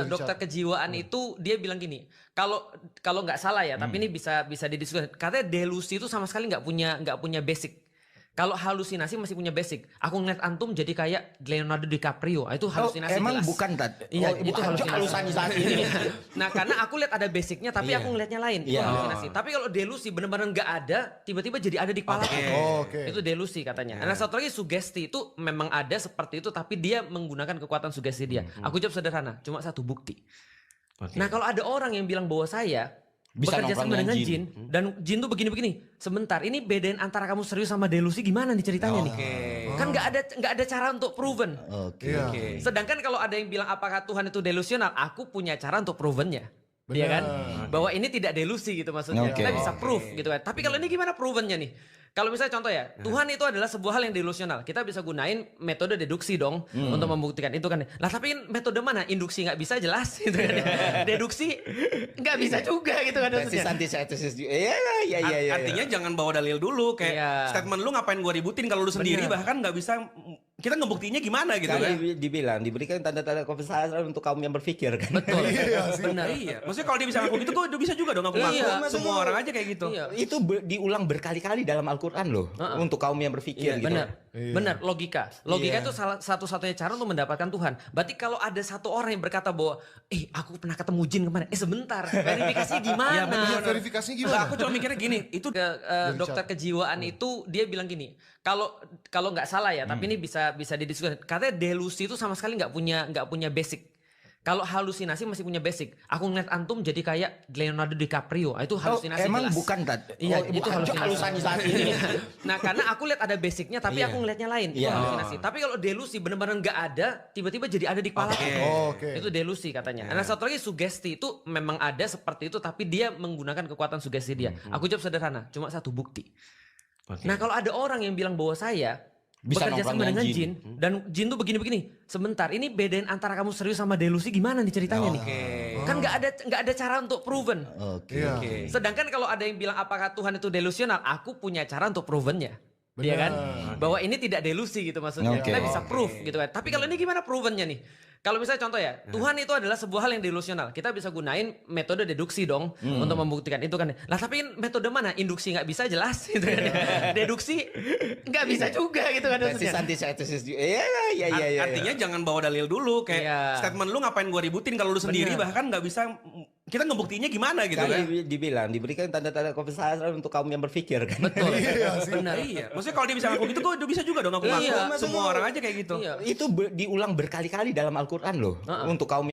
Dokter kejiwaan itu dia bilang gini, kalau kalau nggak salah ya, tapi ini bisa didiskusikan. Katanya delusi itu sama sekali nggak punya basic. Kalau halusinasi masih punya basic. Aku ngeliat antum jadi kayak Leonardo DiCaprio, itu halusinasi emang jelas. bukan Iya, itu halusinasi. Nah, karena aku lihat ada basicnya, tapi aku ngeliatnya lain. Itu halusinasi. Tapi kalau delusi benar-benar nggak ada, tiba-tiba jadi ada di kepala. Itu delusi katanya. Nah, satu lagi sugesti itu memang ada seperti itu, tapi dia menggunakan kekuatan sugesti dia. Aku jawab sederhana, cuma satu bukti. Nah, kalau ada orang yang bilang bahwa saya bisa bekerja sama dengan jin dan jin tuh begini-begini. Sebentar, ini bedain antara kamu serius sama delusi gimana nih ceritanya nih? Kan nggak ada cara untuk proven. Sedangkan kalau ada yang bilang apakah Tuhan itu delusional, aku punya cara untuk provennya. Iya kan? Bahwa ini tidak delusi gitu maksudnya. Kita bisa proof gitu kan. Tapi kalau ini gimana provennya nih? Kalau misalnya contoh ya, Tuhan itu adalah sebuah hal yang delusional. Kita bisa gunain metode deduksi dong untuk membuktikan itu kan. Lah tapi metode mana? Induksi nggak bisa jelas gitu kan. Deduksi nggak bisa juga gitu kan maksudnya. Antithesis. Iya. Artinya jangan bawa dalil dulu kayak statement lu ngapain gua ributin kalau lu sendiri bahkan nggak bisa, kita ngebuktinya gimana gitu kan. Dibilang diberikan tanda-tanda kebesaran untuk kaum yang berpikir kan. Betul. Benar. Iya. Maksudnya kalau dia bisa ngaku gitu, gua bisa juga dong ngaku. Semua orang aja kayak gitu. Itu diulang berkali-kali dalam Al-Quran loh untuk kaum yang berpikir gitu. Benar, logika itu salah satu-satunya cara untuk mendapatkan Tuhan. Berarti kalau ada satu orang yang berkata bahwa aku pernah ketemu jin kemarin, sebentar, verifikasinya gimana? Verifikasinya gimana? Aku cuma mikirnya gini, itu dokter kejiwaan itu dia bilang gini, kalau nggak salah ya, tapi ini bisa didiskusikan. Katanya delusi itu sama sekali nggak punya basic. Kalau halusinasi masih punya basic. Aku ngeliat antum jadi kayak Leonardo DiCaprio, itu halusinasi emang jelas. bukan Itu halusinasi. Nah, karena aku lihat ada basicnya, tapi aku ngeliatnya lain. Itu halusinasi. Tapi kalau delusi benar-benar nggak ada, tiba-tiba jadi ada di kepala. Itu delusi katanya. Nah, satu lagi sugesti itu memang ada seperti itu, tapi dia menggunakan kekuatan sugesti dia. Aku jawab sederhana, cuma satu bukti. Nah, kalau ada orang yang bilang bahwa saya bekerja sama dengan jin dan jin tuh begini-begini. Sebentar, ini bedain antara kamu serius sama delusi gimana nih ceritanya nih? Kan nggak ada cara untuk proven. Sedangkan kalau ada yang bilang apakah Tuhan itu delusional, aku punya cara untuk provennya. Iya kan? Bahwa ini tidak delusi gitu maksudnya. Kita bisa proof gitu kan. Tapi kalau ini gimana provennya nih? Kalau misalnya contoh ya, Tuhan itu adalah sebuah hal yang delusional. Kita bisa gunain metode deduksi dong untuk membuktikan itu kan. Lah tapi metode mana? Induksi nggak bisa jelas gitu kan. Deduksi nggak bisa juga gitu kan maksudnya. Antithesis. Iya. Artinya jangan bawa dalil dulu kayak statement lu ngapain gua ributin kalau lu sendiri bahkan nggak bisa, kita ngebuktinya gimana gitu kan. Dibilang diberikan tanda-tanda kebesaran untuk kaum yang berpikir kan. Betul. Benar. Iya. Maksudnya kalau dia bisa ngaku gitu, gua bisa juga dong ngaku. Semua orang aja kayak gitu. Itu diulang berkali-kali dalam Al-Quran loh untuk kaum